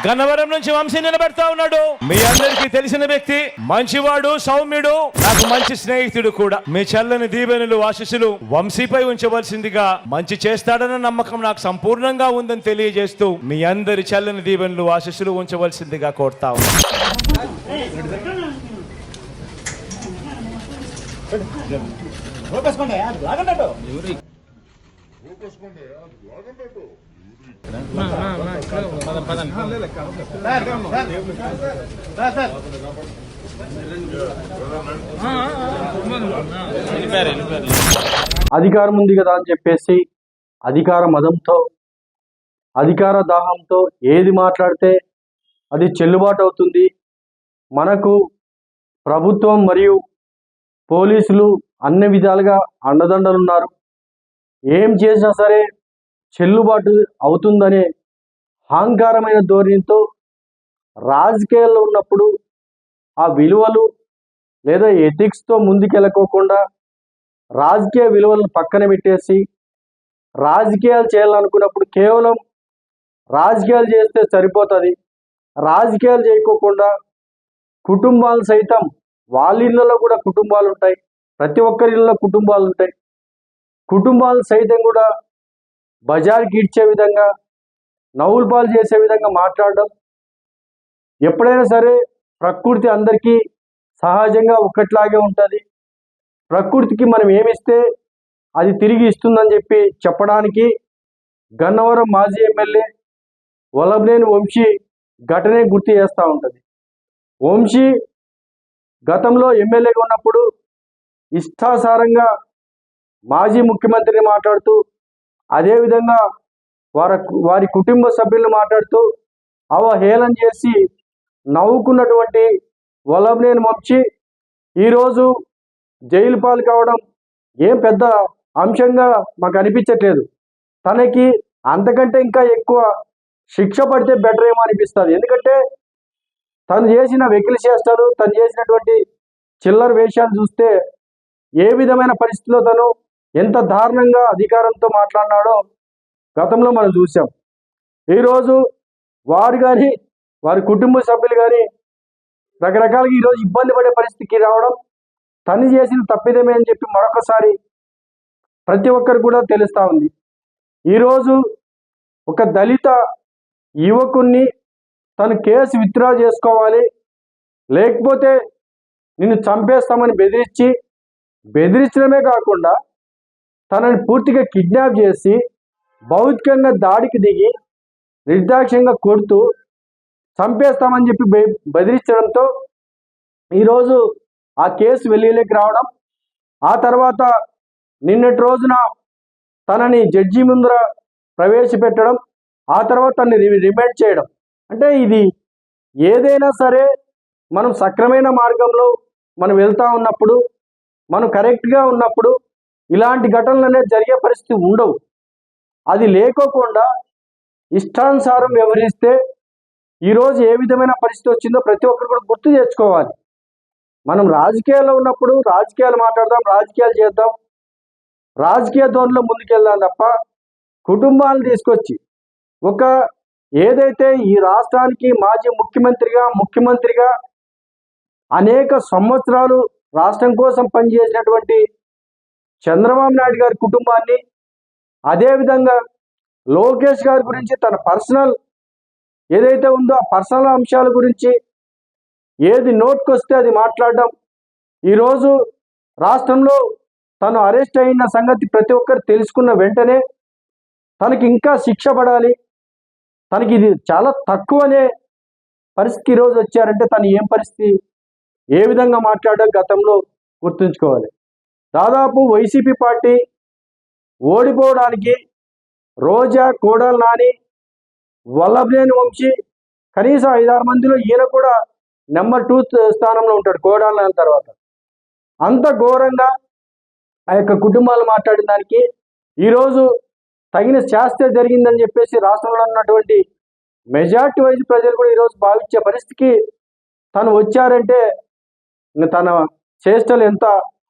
గన్నవరం నుంచి వంశీ నిలబెడతా ఉన్నాడు. మీ అందరికీ తెలిసిన వ్యక్తి, మంచివాడు, సౌమ్యుడు, నాకు మంచి స్నేహితుడు కూడా. మీ చల్లని దీవెనలు ఆశీస్సులు వంశీపై ఉంచవలసిందిగా, మంచి చేస్తాడన్న నమ్మకం నాకు సంపూర్ణంగా ఉందని తెలియజేస్తూ మీ అందరి చల్లని దీవెనలు ఆశీస్సులు ఉంచవలసిందిగా కోరుతా ఉన్నాను. అధికారం ఉంది కదా అని చెప్పేసి అధికార మదంతో, అధికార దాహంతో ఏది మాట్లాడితే అది చెల్లుబాటు అవుతుంది. మనకు ప్రభుత్వం మరియు పోలీసులు అన్ని విధాలుగా అండదండలు ఉన్నారు. ఏం చేసినా సరే చెల్లుబాటు అవుతుందనే అహంకారమైన ధోరణితో రాజకీయాల్లో ఉన్నప్పుడు ఆ విలువలు లేదా ఎథిక్స్తో ముందుకెళ్ళకోకుండా రాజకీయ విలువలను పక్కన పెట్టేసి రాజకీయాలు చేయాలనుకున్నప్పుడు కేవలం రాజకీయాలు చేస్తే సరిపోతుంది, రాజకీయాలు చేయకోకుండా కుటుంబాలు సైతం, వాళ్ళ ఇళ్ళలో కూడా కుటుంబాలు ఉంటాయి, ప్రతి ఒక్కరి ఇళ్ళలో కుటుంబాలు ఉంటాయి, కుటుంబాలు సైతం కూడా బజార్కి ఇచ్చే విధంగా, నవ్వులు పాలు చేసే విధంగా మాట్లాడడం. ఎప్పుడైనా సరే ప్రకృతి అందరికీ సహజంగా ఒకట్లాగే ఉంటుంది. ప్రకృతికి మనం ఏమిస్తే అది తిరిగి ఇస్తుందని చెప్పి చెప్పడానికి గన్నవరం మాజీ ఎమ్మెల్యే వల్లభనేని వంశీ ఘటనే గుర్తు చేస్తూ ఉంటుంది. వంశీ గతంలో ఎమ్మెల్యేగా ఉన్నప్పుడు ఇష్టాసారంగా మాజీ ముఖ్యమంత్రిని మాట్లాడుతూ, అదేవిధంగా వారి కుటుంబ సభ్యులను మాట్లాడుతూ అవహేళన చేసి నవ్వుకున్నటువంటి వల్లభనేని వంశీ ఈరోజు జైలు పాలు కావడం ఏం పెద్ద అంశంగా మాకు అనిపించట్లేదు. తనకి అంతకంటే ఇంకా ఎక్కువ శిక్ష పడితే బెటర్ ఏమో అనిపిస్తుంది. ఎందుకంటే తను చేసిన వెకిలి చేస్తారు, తను చేసినటువంటి చిల్లర వేషాలు చూస్తే ఏ విధమైన పరిస్థితిలో తను ఎంత దారుణంగా అధికారంతో మాట్లాడినాడో గతంలో మనం చూసాం. ఈరోజు వారు కానీ వారి కుటుంబ సభ్యులు కానీ రకరకాలుగా ఈరోజు ఇబ్బంది పడే పరిస్థితికి రావడం తను చేసిన తప్పిదమే అని చెప్పి మరొకసారి ప్రతి ఒక్కరు కూడా తెలుస్తూ ఉంది. ఈరోజు ఒక దళిత యువకుణ్ణి తను కేసు విత్డ్రా చేసుకోవాలి, లేకపోతే నిన్ను చంపేస్తామని బెదిరించడమే కాకుండా తనని పూర్తిగా కిడ్నాప్ చేసి భౌతికంగా దాడికి దిగి నిర్దాక్ష్యంగా కొడుతూ చంపేస్తామని చెప్పి బెదిరించడంతో ఈరోజు ఆ కేసు వెలుగులోకి రావడం, ఆ తర్వాత నిన్నటి రోజున తనని జడ్జి ముందర ప్రవేశపెట్టడం, ఆ తర్వాత తనని రిమాండ్ చేయడం. అంటే ఇది ఏదైనా సరే మనం సక్రమైన మార్గంలో మనం వెళ్తూ ఉన్నప్పుడు, మనం కరెక్ట్గా ఉన్నప్పుడు ఇలాంటి ఘటనలు అనేది జరిగే పరిస్థితి ఉండవు. అది లేకోకుండా ఇష్టానుసారం వ్యవహరిస్తే ఈరోజు ఏ విధమైన పరిస్థితి వచ్చిందో ప్రతి ఒక్కరు కూడా గుర్తు తెచ్చుకోవాలి. మనం రాజకీయాల్లో ఉన్నప్పుడు రాజకీయాలు మాట్లాడదాం, రాజకీయాలు చేద్దాం, రాజకీయ ధోరణిలో ముందుకెళ్దాం తప్ప కుటుంబాలను తీసుకొచ్చి ఒక ఏదైతే ఈ రాష్ట్రానికి మాజీ ముఖ్యమంత్రిగా అనేక సంవత్సరాలు రాష్ట్రం కోసం పనిచేసినటువంటి చంద్రబాబు నాయుడు గారి కుటుంబాన్ని, అదేవిధంగా లోకేష్ గారి గురించి తన పర్సనల్ ఏదైతే ఉందో ఆ పర్సనల్ అంశాల గురించి ఏది నోట్కొస్తే అది మాట్లాడడం, ఈరోజు రాష్ట్రంలో తను అరెస్ట్ అయిన సంగతి ప్రతి ఒక్కరు తెలుసుకున్న వెంటనే తనకి ఇంకా శిక్ష పడాలి, తనకి ఇది చాలా తక్కువనే పరిస్థితి ఈరోజు వచ్చారంటే తను ఏం పరిస్థితి, ఏ విధంగా మాట్లాడడం గతంలో గుర్తుంచుకోవాలి. దాదాపు వైసీపీ పార్టీ ఓడిపోవడానికి రోజా, కోడలు నాని, వల్లభనేని వంశీ కనీసం 5-6 మందిలో ఈయన కూడా నెంబర్ 2 స్థానంలో ఉంటాడు కోడలు నాని తర్వాత. అంత ఘోరంగా ఆ యొక్క కుటుంబాలు మాట్లాడిన దానికి ఈరోజు తగిన శాస్త్ర జరిగిందని చెప్పేసి రాష్ట్రంలో ఉన్నటువంటి మెజార్టీ వైజ్ ప్రజలు కూడా ఈరోజు భావించే పరిస్థితికి తను వచ్చారంటే తన చేష్టలు ఎంత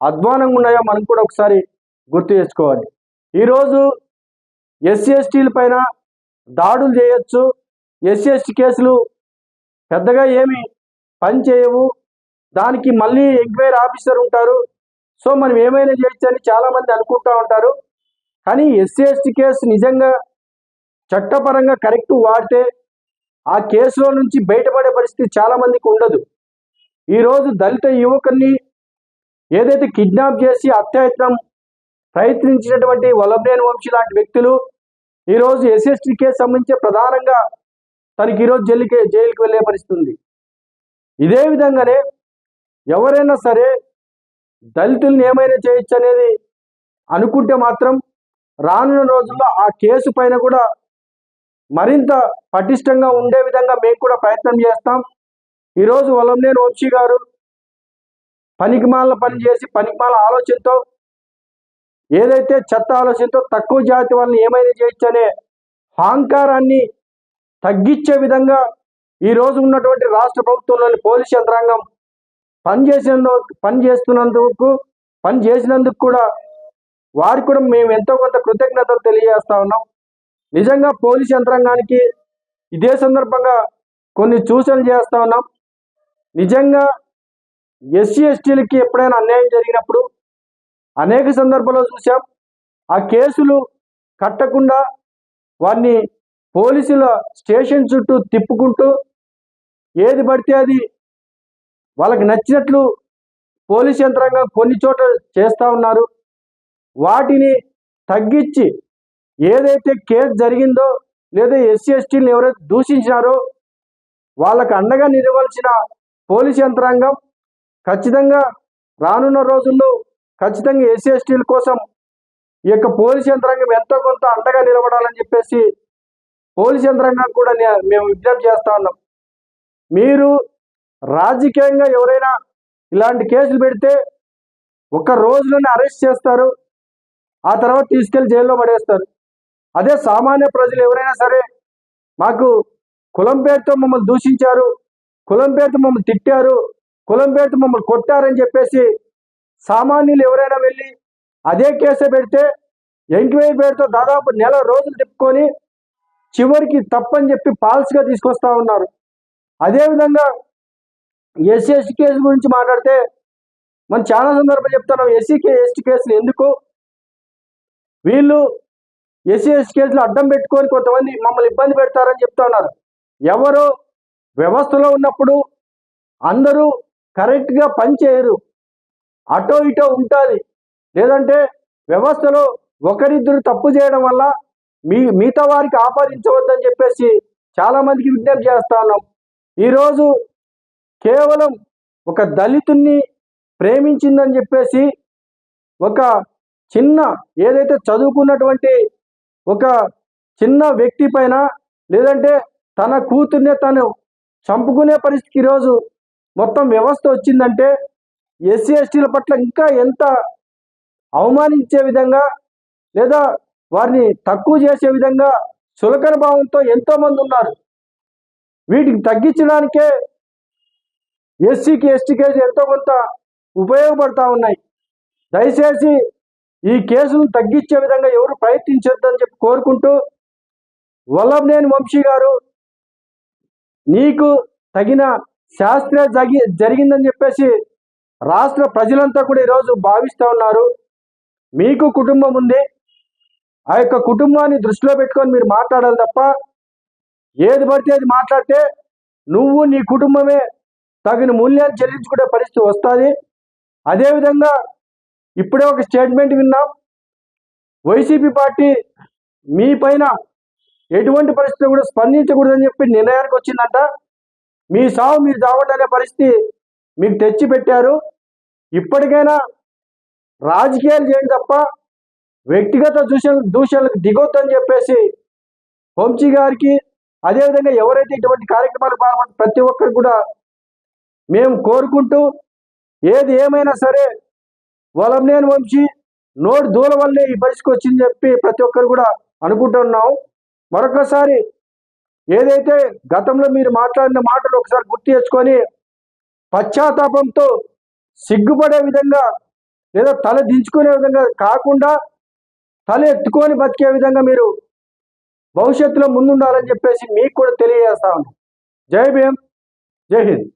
అధ్వానంగా ఉన్నాయో మనం కూడా ఒకసారి గుర్తు చేసుకోవాలి. ఈరోజు ఎస్సీ ఎస్టీల పైన దాడులు చేయొచ్చు, ఎస్సీ ఎస్టీ కేసులు పెద్దగా ఏమి పని చేయవు, దానికి మళ్ళీ ఎంక్వైరీ ఆఫీసర్ ఉంటారు, సో మనం ఏమైనా చేయొచ్చని చాలామంది అనుకుంటూ ఉంటారు. కానీ ఎస్సీ ఎస్టీ కేసు నిజంగా చట్టపరంగా కరెక్ట్ వాడితే ఆ కేసులో నుంచి బయటపడే పరిస్థితి చాలామందికి ఉండదు. ఈరోజు దళిత యువకుని ఏదైతే కిడ్నాప్ చేసి హత్యాయత్నం ప్రయత్నించినటువంటి వల్లభనేని వంశీ లాంటి వ్యక్తులు ఈరోజు ఎస్సీ ఎస్టీ కేసు సంబంధించి ప్రధానంగా తనకి ఈరోజు జైలుకి వెళ్ళే పరిస్థితి ఉంది. ఇదే విధంగానే ఎవరైనా సరే దళితుల్ని ఏమైనా చేయొచ్చు అనేది అనుకుంటే మాత్రం రానున్న రోజుల్లో ఆ కేసు పైన కూడా మరింత పటిష్టంగా ఉండే విధంగా మేము కూడా ప్రయత్నం చేస్తాం. ఈరోజు వల్లభనేని వంశీ గారు పనికిమాల పని చేసి పనికిమాల ఆలోచనతో ఏదైతే చెత్త ఆలోచనతో తక్కువ జాతి వాళ్ళని ఏమైనా చేయొచ్చు అనే అహంకారాన్ని తగ్గించే విధంగా ఈరోజు ఉన్నటువంటి రాష్ట్ర ప్రభుత్వంలోని పోలీస్ యంత్రాంగం పనిచేసినందుకు కూడా వారికి కూడా మేము ఎంతో కొంత కృతజ్ఞతలు తెలియజేస్తా ఉన్నాం. నిజంగా పోలీస్ యంత్రాంగానికి ఇదే సందర్భంగా కొన్ని సూచనలు చేస్తా ఉన్నాం. నిజంగా ఎస్సీ ఎస్టీలకి ఎప్పుడైనా అన్యాయం జరిగినప్పుడు అనేక సందర్భాల్లో చూసాం, ఆ కేసులు కట్టకుండా వారిని పోలీసుల స్టేషన్ చుట్టూ తిప్పుకుంటూ ఏది పడితే అది వాళ్ళకి నచ్చినట్లు పోలీస్ యంత్రాంగం కొన్ని చోట్ల చేస్తూ ఉన్నారు. వాటిని తగ్గించి ఏదైతే కేసు జరిగిందో లేదా ఎస్సీ ఎస్టీలను ఎవరైతే దూషించినారో వాళ్ళకు అండగా నిలవలసిన పోలీస్ యంత్రాంగం ఖచ్చితంగా రానున్న రోజుల్లో ఖచ్చితంగా ఎస్సీ ఎస్టీల కోసం ఈ యొక్క పోలీస్ యంత్రాంగం ఎంతో కొంత అండగా నిలబడాలని చెప్పేసి పోలీస్ యంత్రాంగం కూడా మేము విజ్ఞప్తి చేస్తా ఉన్నాం. మీరు రాజకీయంగా ఎవరైనా ఇలాంటి కేసులు పెడితే ఒక రోజులోనే అరెస్ట్ చేస్తారు, ఆ తర్వాత తీసుకెళ్లి జైల్లో పడేస్తారు. అదే సామాన్య ప్రజలు ఎవరైనా సరే మాకు కులం పేరుతో మమ్మల్ని దూషించారు, కులం పేరుతో మమ్మల్ని తిట్టారు, కులం పేరుతో మమ్మల్ని కొట్టారని చెప్పేసి సామాన్యులు ఎవరైనా వెళ్ళి అదే కేసు పెడితే ఎంక్వైరీ పేరుతో దాదాపు నెల రోజులు తిప్పుకొని చివరికి తప్పని చెప్పి పాల్స్గా తీసుకొస్తా ఉన్నారు. అదేవిధంగా ఎస్సీ ఎస్టీ కేసు గురించి మాట్లాడితే మనం చాలా సందర్భాలు చెప్తున్నాం, ఎస్సీ ఎస్టీ కేసులు ఎందుకు వీళ్ళు ఎస్సీ ఎస్టీ కేసులు అడ్డం పెట్టుకొని కొంతమంది మమ్మల్ని ఇబ్బంది పెడతారని చెప్తా ఉన్నారు. ఎవరు వ్యవస్థలో ఉన్నప్పుడు అందరూ కరెక్ట్గా పనిచేయరు, అటో ఇటో ఉంటుంది. లేదంటే వ్యవస్థలో ఒకరిద్దరు తప్పు చేయడం వల్ల మిగతా వారికి ఆపాదించవద్దని చెప్పేసి చాలామందికి విజ్ఞప్తి చేస్తా ఉన్నాం. ఈరోజు కేవలం ఒక దళితుణ్ణి ప్రేమించిందని చెప్పేసి ఒక చిన్న ఏదైతే చదువుకున్నటువంటి ఒక చిన్న వ్యక్తి పైన లేదంటే తన కూతుర్నే తను చంపుకునే పరిస్థితికి ఈరోజు మొత్తం వ్యవస్థ వచ్చిందంటే ఎస్సీ ఎస్టీల పట్ల ఇంకా ఎంత అవమానించే విధంగా లేదా వారిని తక్కువ చేసే విధంగా చులకన భావంతో ఎంతోమంది ఉన్నారు. వీటికి తగ్గించడానికే ఎస్సీకి ఎస్టీ కేసు ఎంతో కొంత ఉపయోగపడతా ఉన్నాయి. దయచేసి ఈ కేసులను తగ్గించే విధంగా ఎవరు ప్రయత్నించొద్దని చెప్పి కోరుకుంటూ, వల్లభనేని వంశీ గారు నీకు తగిన శాస్త్ర జరిగిందని చెప్పేసి రాష్ట్ర ప్రజలంతా కూడా ఈరోజు భావిస్తూ ఉన్నారు. మీకు కుటుంబం ఉంది, ఆ యొక్క కుటుంబాన్ని దృష్టిలో పెట్టుకొని మీరు మాట్లాడాలి తప్ప ఏది పడితే అది మాట్లాడితే నువ్వు నీ కుటుంబమే తగిన మూల్యాన్ని చెల్లించుకునే పరిస్థితి వస్తుంది. అదేవిధంగా ఇప్పుడే ఒక స్టేట్మెంట్ విన్నాం, వైసీపీ పార్టీ మీ పైన ఎటువంటి పరిస్థితి కూడా స్పందించకూడదని చెప్పి నిర్ణయానికి వచ్చిందంట. మీ సావు మీరు చావటనే పరిస్థితి మీకు తెచ్చి పెట్టారు. ఇప్పటికైనా రాజకీయాలు చేయండి తప్ప వ్యక్తిగత దూషణలకు దిగొద్దని చెప్పేసి వంశీ గారికి, అదేవిధంగా ఎవరైతే ఇటువంటి కార్యక్రమాలు పాల్గొంటే ప్రతి ఒక్కరు కూడా మేము కోరుకుంటూ, ఏది ఏమైనా సరే వల్లభనేని వంశీ నోటి దూల వల్లే ఈ పరిస్థితికి వచ్చిందని చెప్పి ప్రతి ఒక్కరు కూడా అనుకుంటున్నాం. మరొకసారి ఏదైతే గతంలో మీరు మాట్లాడిన మాటలు ఒకసారి గుర్తు తెచ్చుకొని పశ్చాత్తాపంతో సిగ్గుపడే విధంగా లేదా తల దించుకునే విధంగా కాకుండా తల ఎత్తుకొని బతికే విధంగా మీరు భవిష్యత్తులో ముందుండాలని చెప్పేసి మీకు కూడా తెలియజేస్తా ఉన్నాం. జై భీమ్, జై హింద్.